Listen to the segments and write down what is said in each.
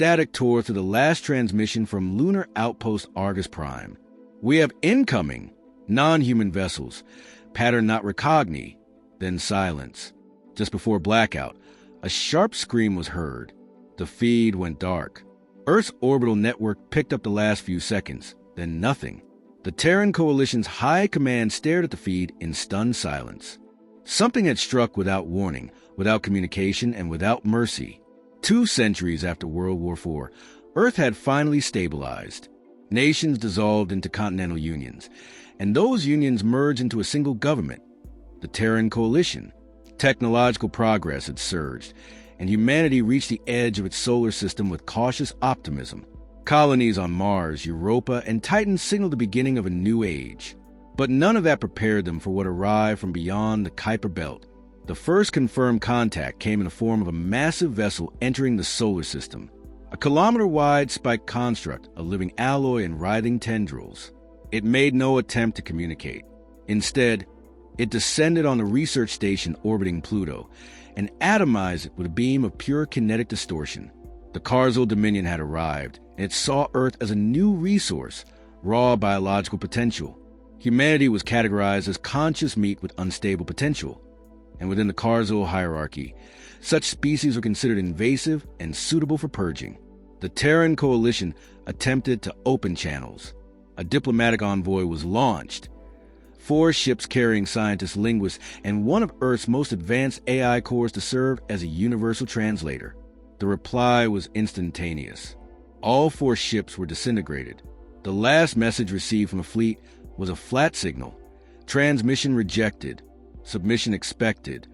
Static tore through the last transmission from lunar outpost Argus Prime. "We have incoming, non-human vessels. Pattern not recogni." Then silence. Just before blackout, a sharp scream was heard. The feed went dark. Earth's orbital network picked up the last few seconds, then nothing. The Terran Coalition's high command stared at the feed in stunned silence. Something had struck without warning, without communication, and without mercy. 2 centuries after World War IV, Earth had finally stabilized. Nations dissolved into continental unions, and those unions merged into a single government, the Terran Coalition. Technological progress had surged, and humanity reached the edge of its solar system with cautious optimism. Colonies on Mars, Europa, and Titan signaled the beginning of a new age. But none of that prepared them for what arrived from beyond the Kuiper Belt. The first confirmed contact came in the form of a massive vessel entering the solar system. A kilometer-wide spiked construct, a living alloy and writhing tendrils. It made no attempt to communicate. Instead, it descended on the research station orbiting Pluto and atomized it with a beam of pure kinetic distortion. The Karzul Dominion had arrived, and it saw Earth as a new resource, raw biological potential. Humanity was categorized as conscious meat with unstable potential, and within the Karzul hierarchy, such species were considered invasive and suitable for purging. The Terran Coalition attempted to open channels. A diplomatic envoy was launched. 4 ships carrying scientists, linguists, and one of Earth's most advanced AI cores to serve as a universal translator. The reply was instantaneous. All 4 ships were disintegrated. The last message received from the fleet was a flat signal. Transmission rejected. Submission expected.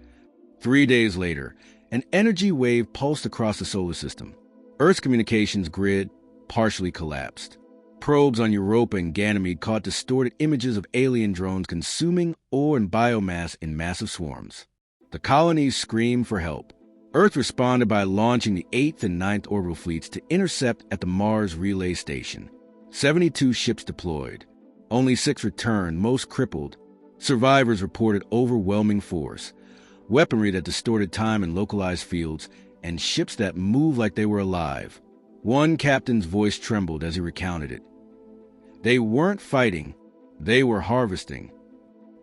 3 days later, an energy wave pulsed across the solar system. Earth's communications grid partially collapsed. Probes on Europa and Ganymede caught distorted images of alien drones consuming ore and biomass in massive swarms. The colonies screamed for help. Earth responded by launching the 8th and 9th orbital fleets to intercept at the Mars Relay Station. 72 ships deployed. Only 6 returned, most crippled. Survivors reported overwhelming force, weaponry that distorted time in localized fields, and ships that moved like they were alive. One captain's voice trembled as he recounted it. They weren't fighting, they were harvesting.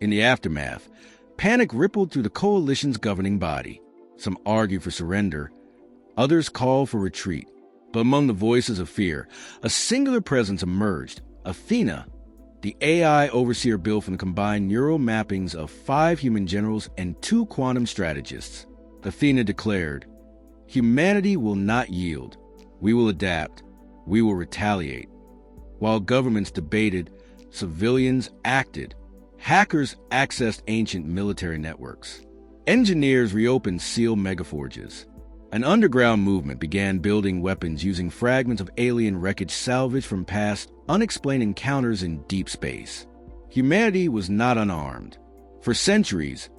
In the aftermath, panic rippled through the Coalition's governing body. Some argued for surrender, others called for retreat. But among the voices of fear, a singular presence emerged, Athena, the AI overseer built from the combined neural mappings of 5 human generals and 2 quantum strategists. Athena declared, "Humanity will not yield. We will adapt. We will retaliate." While governments debated, civilians acted. Hackers accessed ancient military networks. Engineers reopened sealed megaforges. An underground movement began building weapons using fragments of alien wreckage salvaged from past unexplained encounters in deep space. Humanity was not unarmed. For centuries,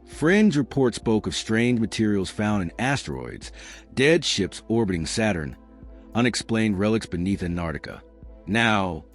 fringe reports spoke of strange materials found in asteroids, dead ships orbiting Saturn, unexplained relics beneath Antarctica. Now,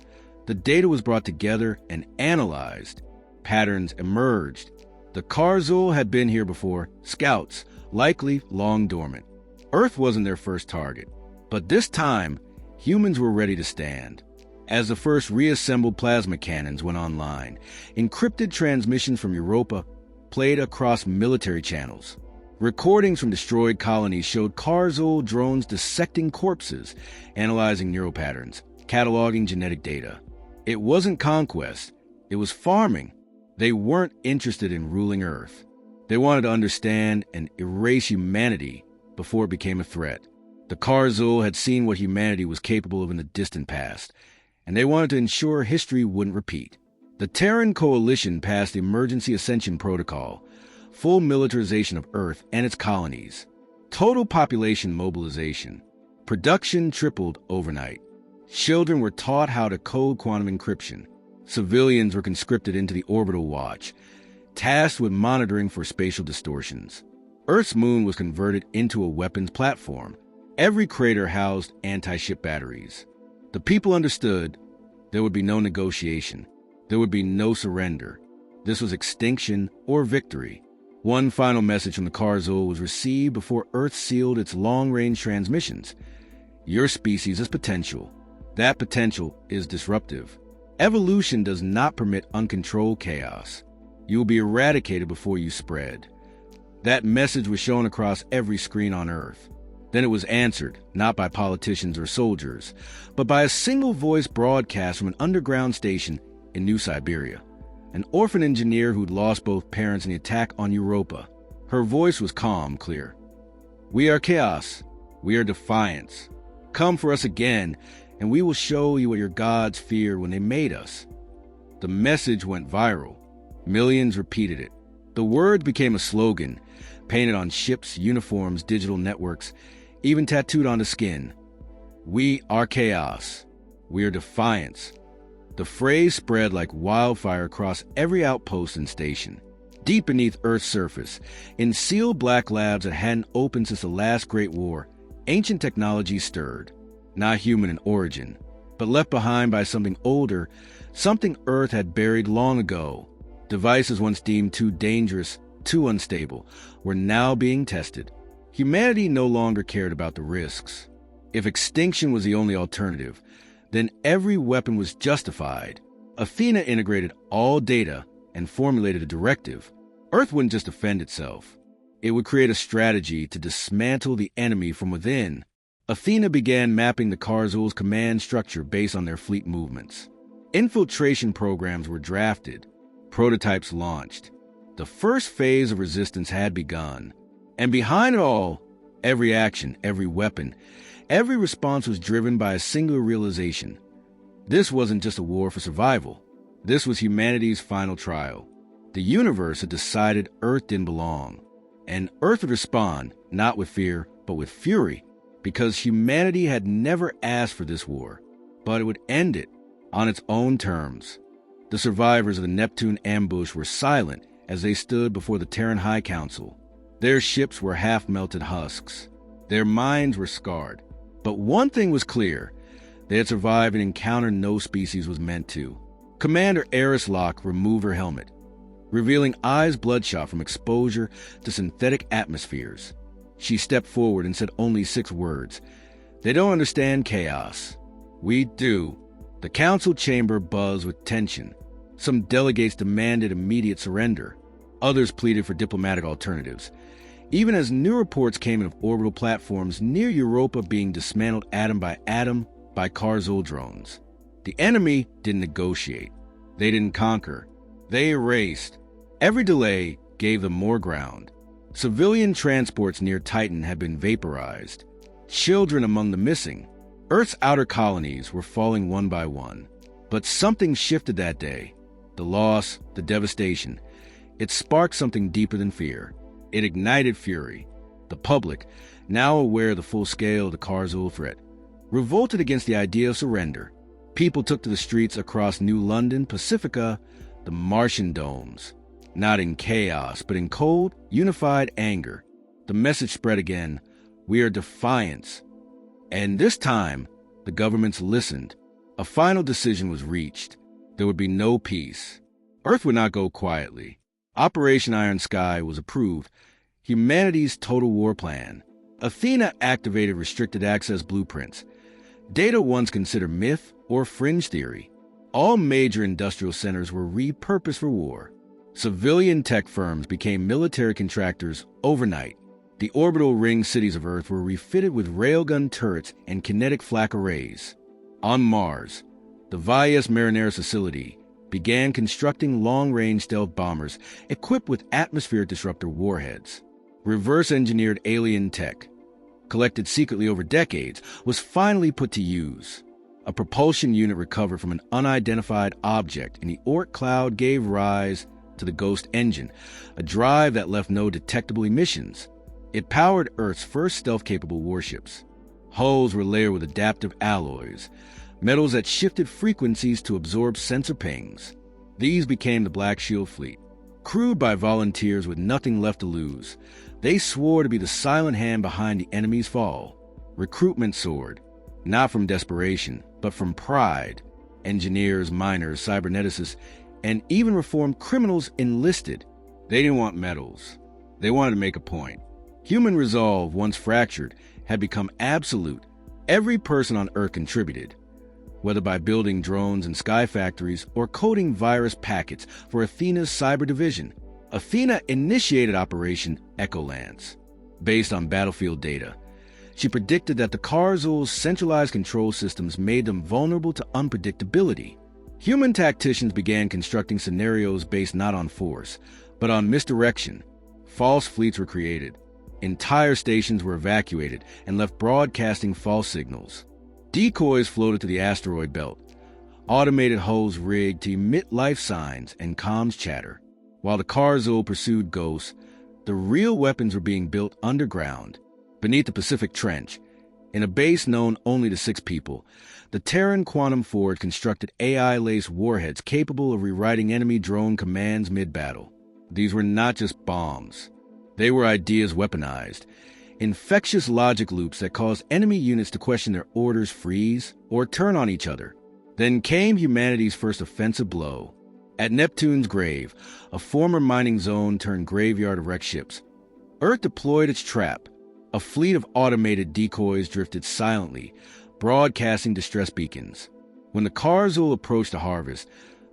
the data was brought together and analyzed. Patterns emerged. The Karzul had been here before, scouts, likely long dormant. Earth wasn't their first target, but this time, humans were ready to stand. As the first reassembled plasma cannons went online, encrypted transmissions from Europa played across military channels. Recordings from destroyed colonies showed Karzul drones dissecting corpses, analyzing neural patterns, cataloging genetic data. It wasn't conquest, it was farming. They weren't interested in ruling Earth. They wanted to understand and erase humanity before it became a threat. The Karzul had seen what humanity was capable of in the distant past, and they wanted to ensure history wouldn't repeat. The Terran Coalition passed the Emergency Ascension Protocol, full militarization of Earth and its colonies, total population mobilization. Production tripled overnight. Children were taught how to code quantum encryption. Civilians were conscripted into the orbital watch, tasked with monitoring for spatial distortions. Earth's moon was converted into a weapons platform. Every crater housed anti-ship batteries. The people understood there would be no negotiation. There would be no surrender. This was extinction or victory. One final message from the Karzul was received before Earth sealed its long-range transmissions. Your species is potential. That potential is disruptive. Evolution does not permit uncontrolled chaos. You will be eradicated before you spread. That message was shown across every screen on Earth. Then it was answered, not by politicians or soldiers, but by a single-voice broadcast from an underground station in New Siberia. An orphan engineer who'd lost both parents in the attack on Europa. Her voice was calm, clear. "We are chaos. We are defiance. Come for us again, and we will show you what your gods feared when they made us." The message went viral. Millions repeated it. The word became a slogan, painted on ships, uniforms, digital networks, even tattooed on the skin. "We are chaos. We are defiance." The phrase spread like wildfire across every outpost and station. Deep beneath Earth's surface, in sealed black labs that hadn't opened since the last Great War, ancient technology stirred. Not human in origin, but left behind by something older, something Earth had buried long ago. Devices once deemed too dangerous, too unstable, were now being tested. Humanity no longer cared about the risks. If extinction was the only alternative, then every weapon was justified. Athena integrated all data and formulated a directive. Earth wouldn't just defend itself. It would create a strategy to dismantle the enemy from within. Athena began mapping the Karzul's command structure based on their fleet movements. Infiltration programs were drafted. Prototypes launched. The first phase of resistance had begun. And behind it all, every action, every weapon, every response was driven by a single realization. This wasn't just a war for survival. This was humanity's final trial. The universe had decided Earth didn't belong. And Earth would respond, not with fear, but with fury, because humanity had never asked for this war, but it would end it on its own terms. The survivors of the Neptune ambush were silent as they stood before the Terran High Council. Their ships were half-melted husks. Their minds were scarred. But one thing was clear. They had survived an encounter no species was meant to. Commander Eris Locke removed her helmet, revealing eyes bloodshot from exposure to synthetic atmospheres. She stepped forward and said only 6 words. "They don't understand chaos. We do." The council chamber buzzed with tension. Some delegates demanded immediate surrender. Others pleaded for diplomatic alternatives. Even as new reports came in of orbital platforms near Europa being dismantled atom by Karzul drones. The enemy didn't negotiate. They didn't conquer. They erased. Every delay gave them more ground. Civilian transports near Titan had been vaporized. Children among the missing. Earth's outer colonies were falling one by one. But something shifted that day. The loss, the devastation. It sparked something deeper than fear. It ignited fury. The public, now aware of the full scale of the Karzul threat, revolted against the idea of surrender. People took to the streets across New London, Pacifica, the Martian domes. Not in chaos, but in cold, unified anger. The message spread again. We are defiance. And this time, the governments listened. A final decision was reached. There would be no peace. Earth would not go quietly. Operation Iron Sky was approved. Humanity's total war plan. Athena activated restricted access blueprints. Data once considered myth or fringe theory. All major industrial centers were repurposed for war. Civilian tech firms became military contractors overnight. The orbital ring cities of Earth were refitted with railgun turrets and kinetic flak arrays. On Mars, the Valles Marineris facility began constructing long-range stealth bombers equipped with atmospheric disruptor warheads. Reverse-engineered alien tech, collected secretly over decades, was finally put to use. A propulsion unit recovered from an unidentified object in the Oort cloud gave rise to the Ghost engine, a drive that left no detectable emissions. It powered Earth's first stealth-capable warships. Hulls were layered with adaptive alloys, metals that shifted frequencies to absorb sensor pings. These became the Black Shield Fleet. Crewed by volunteers with nothing left to lose, they swore to be the silent hand behind the enemy's fall. Recruitment soared, not from desperation, but from pride. Engineers, miners, cyberneticists, and even reformed criminals enlisted. They didn't want medals. They wanted to make a point. Human resolve, once fractured, had become absolute. Every person on Earth contributed, whether by building drones and sky factories or coding virus packets for Athena's cyber division. Athena initiated Operation Echolance. Based on battlefield data, she predicted that the Karzul's centralized control systems made them vulnerable to unpredictability. Human tacticians began constructing scenarios based not on force, but on misdirection. False fleets were created. Entire stations were evacuated and left broadcasting false signals. Decoys floated to the asteroid belt. Automated hulls rigged to emit life signs and comms chatter. While the Karzul pursued ghosts, the real weapons were being built underground, beneath the Pacific Trench. In a base known only to 6 people, the Terran Quantum Forge constructed AI-laced warheads capable of rewriting enemy drone commands mid-battle. These were not just bombs. They were ideas weaponized, infectious logic loops that caused enemy units to question their orders, freeze, or turn on each other. Then came humanity's first offensive blow. At Neptune's grave, a former mining zone turned graveyard of wrecked ships, Earth deployed its trap. A fleet of automated decoys drifted silently, broadcasting distress beacons. When the Karzul approached the harvest,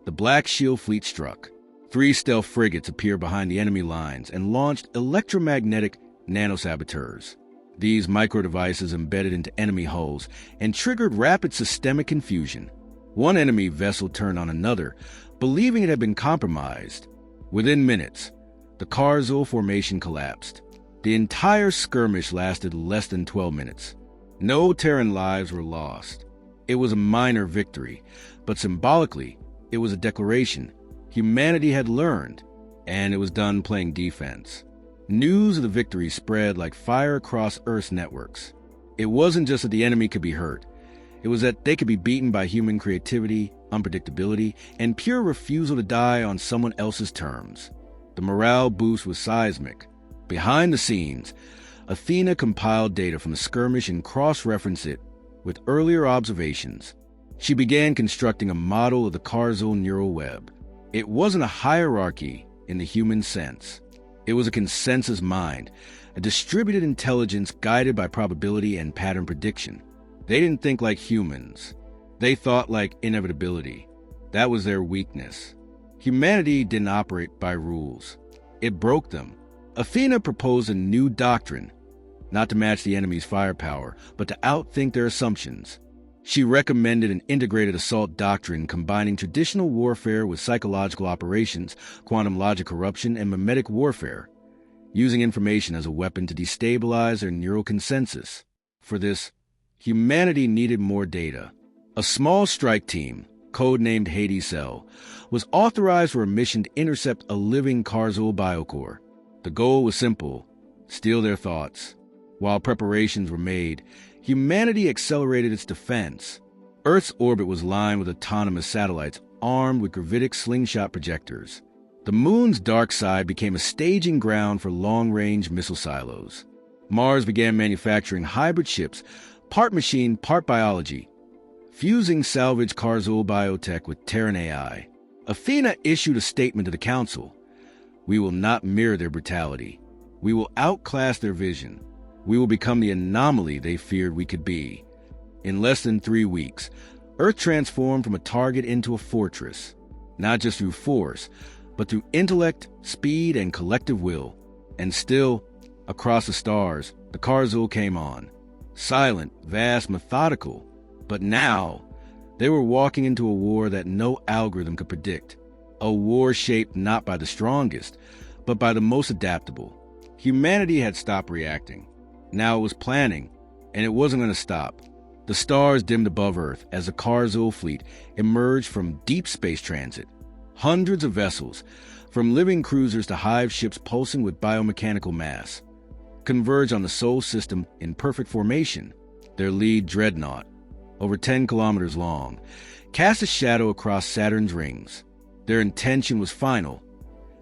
the Black Shield fleet struck. 3 stealth frigates appeared behind the enemy lines and launched electromagnetic nanosaboteurs. These micro-devices embedded into enemy hulls and triggered rapid systemic confusion. One enemy vessel turned on another, believing it had been compromised. Within minutes, the Karzul formation collapsed. The entire skirmish lasted less than 12 minutes. No Terran lives were lost. It was a minor victory, but symbolically, it was a declaration. Humanity had learned, and it was done playing defense. News of the victory spread like fire across Earth's networks. It wasn't just that the enemy could be hurt. It was that they could be beaten by human creativity, unpredictability, and pure refusal to die on someone else's terms. The morale boost was seismic. Behind the scenes, Athena compiled data from the skirmish and cross-referenced it with earlier observations. She began constructing a model of the Karzul neural web. It wasn't a hierarchy in the human sense. It was a consensus mind, a distributed intelligence guided by probability and pattern prediction. They didn't think like humans. They thought like inevitability. That was their weakness. Humanity didn't operate by rules. It broke them. Athena proposed a new doctrine, not to match the enemy's firepower, but to outthink their assumptions. She recommended an integrated assault doctrine combining traditional warfare with psychological operations, quantum logic corruption, and mimetic warfare, using information as a weapon to destabilize their neural consensus. For this, humanity needed more data. A small strike team, codenamed Hades Cell, was authorized for a mission to intercept a living Karzul biocore. The goal was simple: steal their thoughts. While preparations were made, humanity accelerated its defense. Earth's orbit was lined with autonomous satellites armed with gravitic slingshot projectors. The moon's dark side became a staging ground for long-range missile silos. Mars began manufacturing hybrid ships, part machine, part biology, fusing salvaged Karzul biotech with Terran AI. Athena issued a statement to the Council. We will not mirror their brutality. We will outclass their vision. We will become the anomaly they feared we could be. In less than 3 weeks, Earth transformed from a target into a fortress, not just through force, but through intellect, speed, and collective will. And still, across the stars, the Karzul came on. Silent, vast, methodical. But now, they were walking into a war that no algorithm could predict. A war shaped not by the strongest, but by the most adaptable. Humanity had stopped reacting. Now it was planning, and it wasn't going to stop. The stars dimmed above Earth as the Karzul fleet emerged from deep space transit. Hundreds of vessels, from living cruisers to hive ships pulsing with biomechanical mass, converged on the Sol system in perfect formation. Their lead dreadnought, over 10 kilometers long, cast a shadow across Saturn's rings. Their intention was final: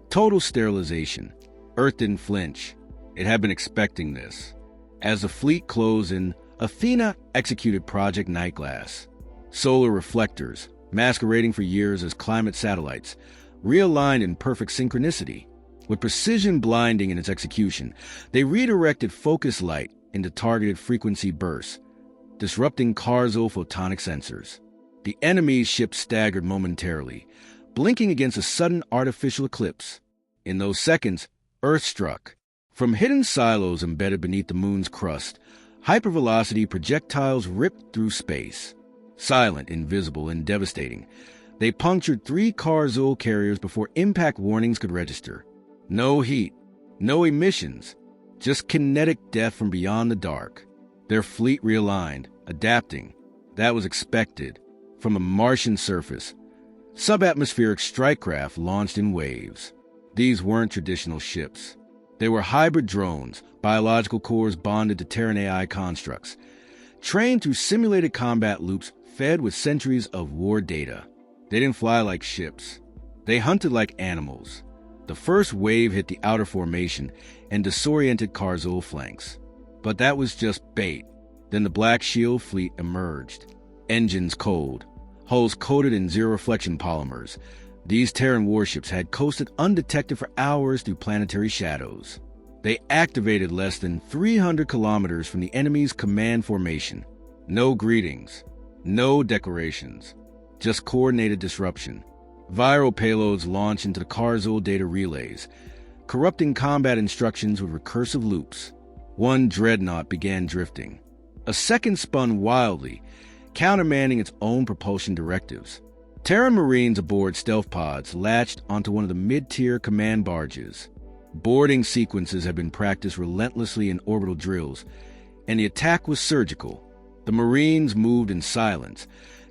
total sterilization. Earth didn't flinch. It had been expecting this. As the fleet closed in, Athena executed Project Nightglass. Solar reflectors, masquerading for years as climate satellites, realigned in perfect synchronicity. With precision blinding in its execution, they redirected focus light into targeted frequency bursts, disrupting Karzul photonic sensors. The enemy's ship staggered momentarily, blinking against a sudden artificial eclipse. In those seconds, Earth struck. From hidden silos embedded beneath the moon's crust, hypervelocity projectiles ripped through space. Silent, invisible, and devastating, they punctured 3 Karzul carriers before impact warnings could register. No heat, no emissions, just kinetic death from beyond the dark. Their fleet realigned, adapting. That was expected. From a Martian surface, subatmospheric strike craft launched in waves. These weren't traditional ships. They were hybrid drones, biological cores bonded to Terran AI constructs, trained through simulated combat loops fed with centuries of war data. They didn't fly like ships. They hunted like animals. The first wave hit the outer formation and disoriented Karzul flanks. But that was just bait. Then the Black Shield fleet emerged. Engines cold, hulls coated in zero-reflection polymers. These Terran warships had coasted undetected for hours through planetary shadows. They activated less than 300 kilometers from the enemy's command formation. No greetings, no declarations, just coordinated disruption. Viral payloads launched into the Karzul data relays, corrupting combat instructions with recursive loops. One dreadnought began drifting. A second spun wildly, countermanding its own propulsion directives. Terran Marines aboard stealth pods latched onto one of the mid-tier command barges. Boarding sequences had been practiced relentlessly in orbital drills, and the attack was surgical. The Marines moved in silence,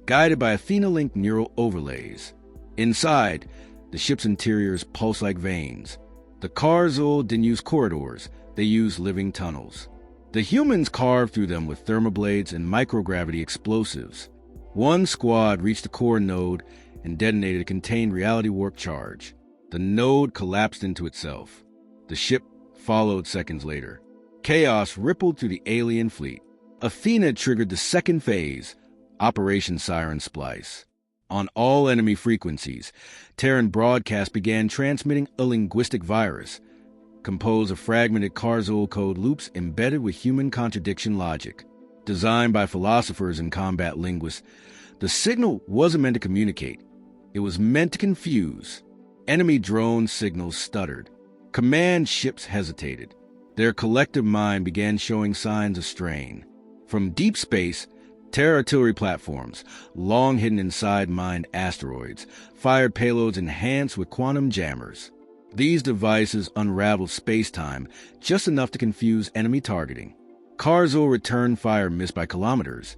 guided by Athena-linked neural overlays. Inside, the ship's interiors pulsed like veins. The Karzul didn't use corridors, they used living tunnels. The humans carved through them with thermoblades and microgravity explosives. One squad reached the core node and detonated a contained reality warp charge. The node collapsed into itself. The ship followed seconds later. Chaos rippled through the alien fleet. Athena triggered the second phase, Operation Siren Splice. On all enemy frequencies, Terran broadcast began transmitting a linguistic virus, composed of fragmented Karzul code loops embedded with human contradiction logic. Designed by philosophers and combat linguists, the signal wasn't meant to communicate. It was meant to confuse. Enemy drone signals stuttered. Command ships hesitated. Their collective mind began showing signs of strain. From deep space, Terra artillery platforms, long hidden inside mined asteroids, fired payloads enhanced with quantum jammers. These devices unraveled space-time just enough to confuse enemy targeting. Karzul returned fire missed by kilometers,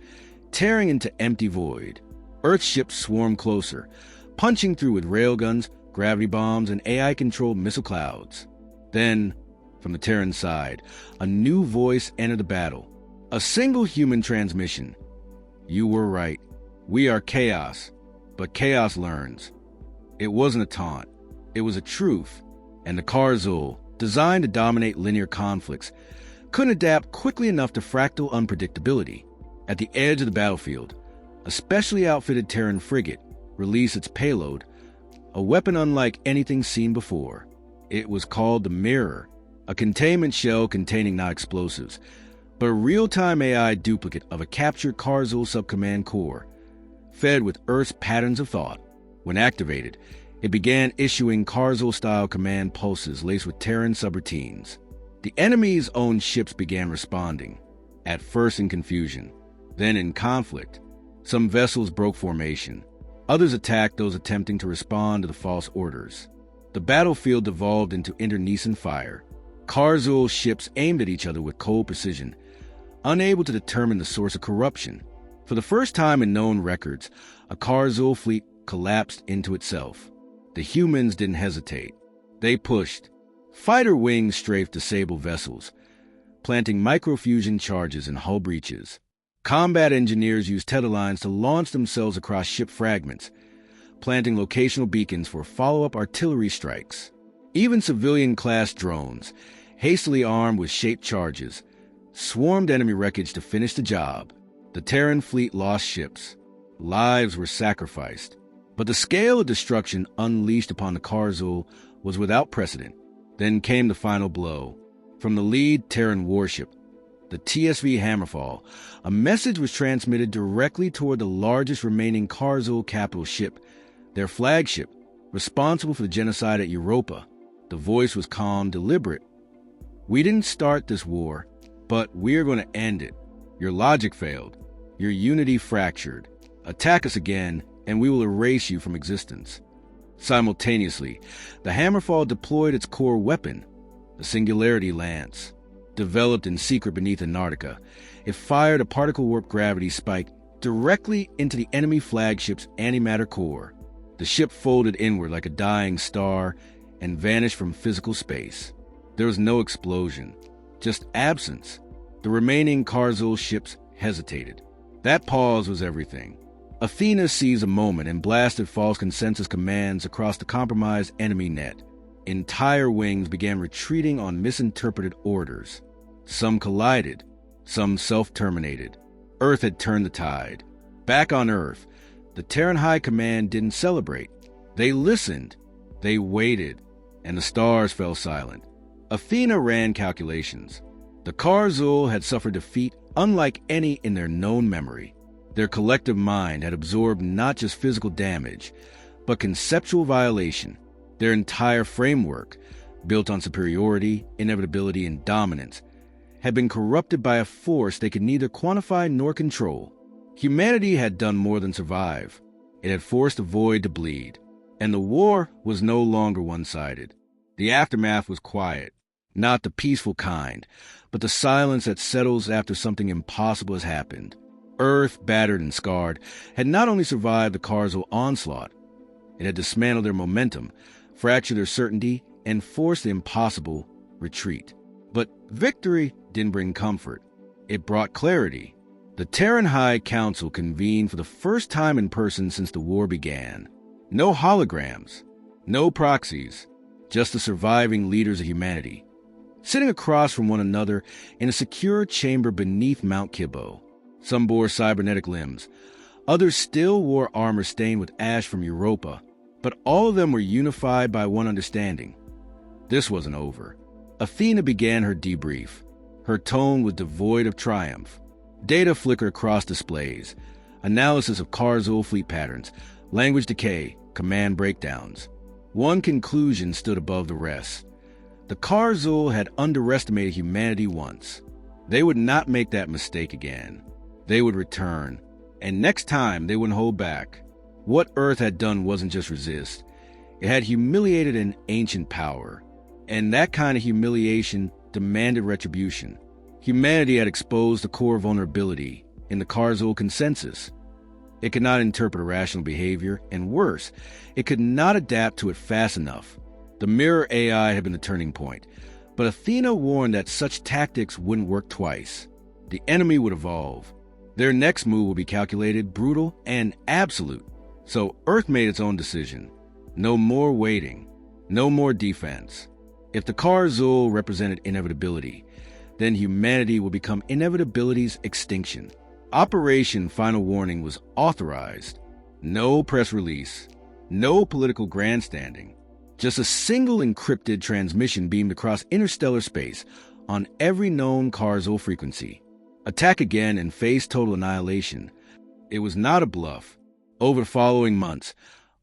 tearing into empty void. Earth ships swarmed closer, punching through with railguns, gravity bombs, and AI-controlled missile clouds. Then, from the Terran side, a new voice entered the battle. A single human transmission. You were right. We are chaos, but chaos learns. It wasn't a taunt. It was a truth. And the Karzul, designed to dominate linear conflicts, couldn't adapt quickly enough to fractal unpredictability. At the edge of the battlefield, a specially outfitted Terran frigate released its payload, a weapon unlike anything seen before. It was called the Mirror, a containment shell containing not explosives, but a real-time AI duplicate of a captured Karzul subcommand core, fed with Earth's patterns of thought. When activated, it began issuing Karzul-style command pulses laced with Terran subroutines. The enemy's own ships began responding, at first in confusion, then in conflict. Some vessels broke formation. Others attacked those attempting to respond to the false orders. The battlefield devolved into internecine fire. Karzul ships aimed at each other with cold precision, unable to determine the source of corruption. For the first time in known records, a Karzul fleet collapsed into itself. The humans didn't hesitate. They pushed. Fighter wings strafed disabled vessels, planting microfusion charges in hull breaches. Combat engineers used tether lines to launch themselves across ship fragments, planting locational beacons for follow-up artillery strikes. Even civilian-class drones, hastily armed with shaped charges, swarmed enemy wreckage to finish the job. The Terran fleet lost ships. Lives were sacrificed. But the scale of destruction unleashed upon the Karzul was without precedent. Then came the final blow. From the lead Terran warship, the TSV Hammerfall, a message was transmitted directly toward the largest remaining Karzul capital ship, their flagship, responsible for the genocide at Europa. The voice was calm, deliberate. "We didn't start this war, but we're going to end it. Your logic failed. Your unity fractured. Attack us again, and we will erase you from existence." Simultaneously, the Hammerfall deployed its core weapon, the Singularity Lance. Developed in secret beneath Antarctica, it fired a particle warp gravity spike directly into the enemy flagship's antimatter core. The ship folded inward like a dying star and vanished from physical space. There was no explosion, just absence. The remaining Karzul ships hesitated. That pause was everything. Athena seized a moment and blasted false consensus commands across the compromised enemy net. Entire wings began retreating on misinterpreted orders. Some collided, some self-terminated. Earth had turned the tide. Back on Earth, the Terran High Command didn't celebrate. They listened, they waited, and the stars fell silent. Athena ran calculations. The Karzul had suffered defeat unlike any in their known memory. Their collective mind had absorbed not just physical damage, but conceptual violation. Their entire framework, built on superiority, inevitability, and dominance, had been corrupted by a force they could neither quantify nor control. Humanity had done more than survive. It had forced the void to bleed, and the war was no longer one-sided. The aftermath was quiet, not the peaceful kind, but the silence that settles after something impossible has happened. Earth, battered and scarred, had not only survived the Karzul onslaught, it had dismantled their momentum, fractured their certainty, and forced the impossible retreat. But victory didn't bring comfort. It brought clarity. The Terran High Council convened for the first time in person since the war began. No holograms, no proxies, just the surviving leaders of humanity, sitting across from one another in a secure chamber beneath Mount Kibbo. Some bore cybernetic limbs. Others still wore armor stained with ash from Europa. But all of them were unified by one understanding. This wasn't over. Athena began her debrief. Her tone was devoid of triumph. Data flickered across displays. Analysis of Karzul fleet patterns, language decay, command breakdowns. One conclusion stood above the rest. The Karzul had underestimated humanity once. They would not make that mistake again. They would return, and next time they wouldn't hold back. What Earth had done wasn't just resist. It had humiliated an ancient power, and that kind of humiliation demanded retribution. Humanity had exposed the core vulnerability in the Karzul consensus. It could not interpret irrational behavior, and worse, it could not adapt to it fast enough. The mirror AI had been the turning point, but Athena warned that such tactics wouldn't work twice. The enemy would evolve. Their next move would be calculated, brutal, and absolute. So Earth made its own decision. No more waiting. No more defense. If the Karzul represented inevitability, then humanity would become inevitability's extinction. Operation Final Warning was authorized. No press release. No political grandstanding. Just a single encrypted transmission beamed across interstellar space on every known Karzul frequency. Attack again and face total annihilation. It was not a bluff. Over the following months,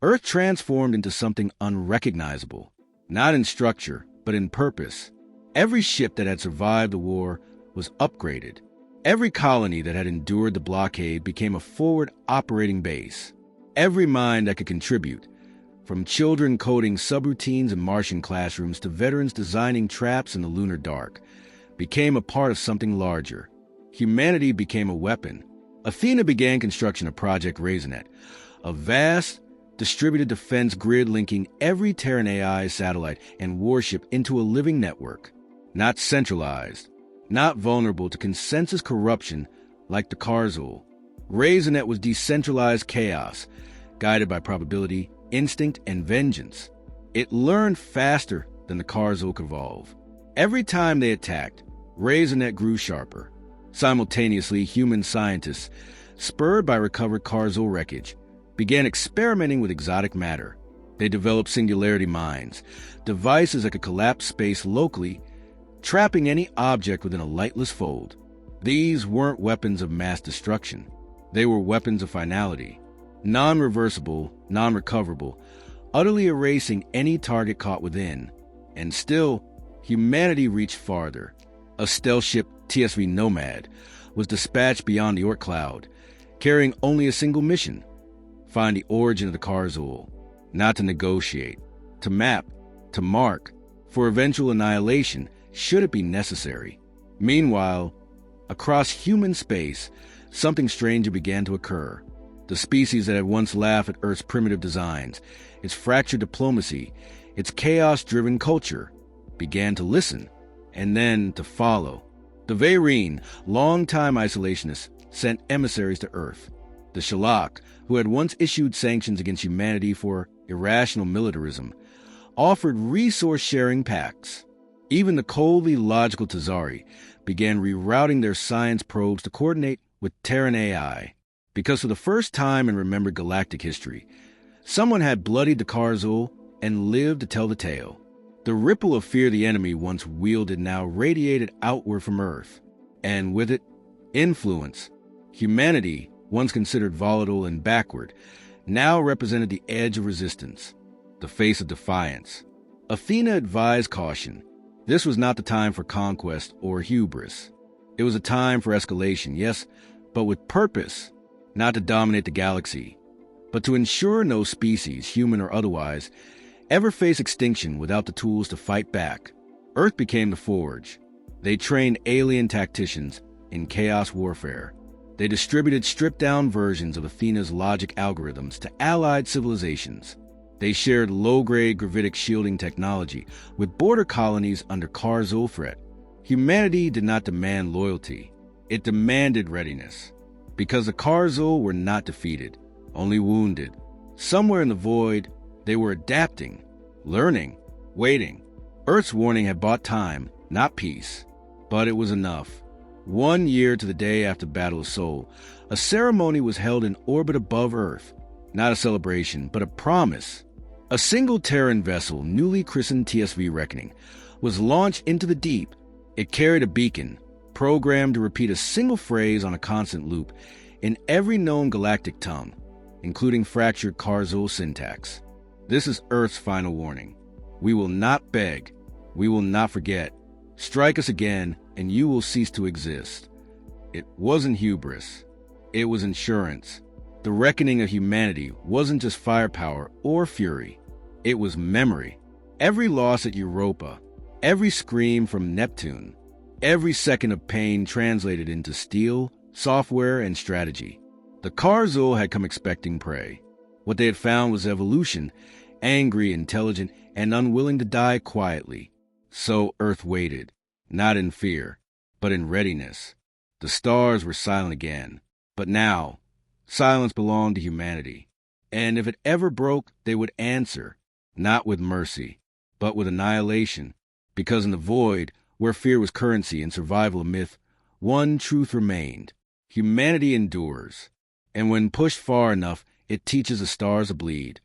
Earth transformed into something unrecognizable, not in structure, but in purpose. Every ship that had survived the war was upgraded. Every colony that had endured the blockade became a forward operating base. Every mind that could contribute, from children coding subroutines in Martian classrooms to veterans designing traps in the lunar dark, became a part of something larger. Humanity became a weapon. Athena began construction of Project Raisenet, a vast, distributed defense grid linking every Terran AI satellite and warship into a living network, not centralized, not vulnerable to consensus corruption like the Karzul. Raisenet was decentralized chaos, guided by probability, instinct, and vengeance. It learned faster than the Karzul could evolve. Every time they attacked, Raisenet grew sharper. Simultaneously, human scientists, spurred by recovered Karzul wreckage, began experimenting with exotic matter. They developed singularity mines, devices that could collapse space locally, trapping any object within a lightless fold. These weren't weapons of mass destruction. They were weapons of finality, non-reversible, non-recoverable, utterly erasing any target caught within. And still, humanity reached farther. A stealth ship, TSV Nomad, was dispatched beyond the Oort cloud, carrying only a single mission: find the origin of the Karzul, not to negotiate, to map, to mark, for eventual annihilation should it be necessary. Meanwhile, across human space, something stranger began to occur. The species that had once laughed at Earth's primitive designs, its fractured diplomacy, its chaos-driven culture, began to listen, and then to follow. The Vayreen, long-time isolationists, sent emissaries to Earth. The Shalak, who had once issued sanctions against humanity for irrational militarism, offered resource-sharing pacts. Even the coldly logical Tazari began rerouting their science probes to coordinate with Terran AI, because for the first time in remembered galactic history, someone had bloodied the Karzul and lived to tell the tale. The ripple of fear the enemy once wielded now radiated outward from Earth, and with it, influence. Humanity, once considered volatile and backward, now represented the edge of resistance, the face of defiance. Athena advised caution. This was not the time for conquest or hubris. It was a time for escalation, yes, but with purpose, not to dominate the galaxy, but to ensure no species, human or otherwise, ever face extinction without the tools to fight back. Earth became the forge. They trained alien tacticians in chaos warfare. They distributed stripped-down versions of Athena's logic algorithms to allied civilizations. They shared low-grade gravitic shielding technology with border colonies under Karzul threat. Humanity did not demand loyalty. It demanded readiness. Because the Karzul were not defeated, only wounded. Somewhere in the void, they were adapting, learning, waiting. Earth's warning had bought time, not peace. But it was enough. 1 year to the day after Battle of Sol, a ceremony was held in orbit above Earth. Not a celebration, but a promise. A single Terran vessel, newly christened TSV Reckoning, was launched into the deep. It carried a beacon, programmed to repeat a single phrase on a constant loop in every known galactic tongue, including fractured Karzul syntax. This is Earth's final warning. We will not beg. We will not forget. Strike us again, and you will cease to exist. It wasn't hubris. It was insurance. The reckoning of humanity wasn't just firepower or fury. It was memory. Every loss at Europa, every scream from Neptune, every second of pain translated into steel, software, and strategy. The Karzul had come expecting prey. What they had found was evolution, angry, intelligent, and unwilling to die quietly. So Earth waited, not in fear, but in readiness. The stars were silent again, but now, silence belonged to humanity. And if it ever broke, they would answer, not with mercy, but with annihilation. Because in the void, where fear was currency and survival a myth, one truth remained. Humanity endures. And when pushed far enough, it teaches the stars to bleed.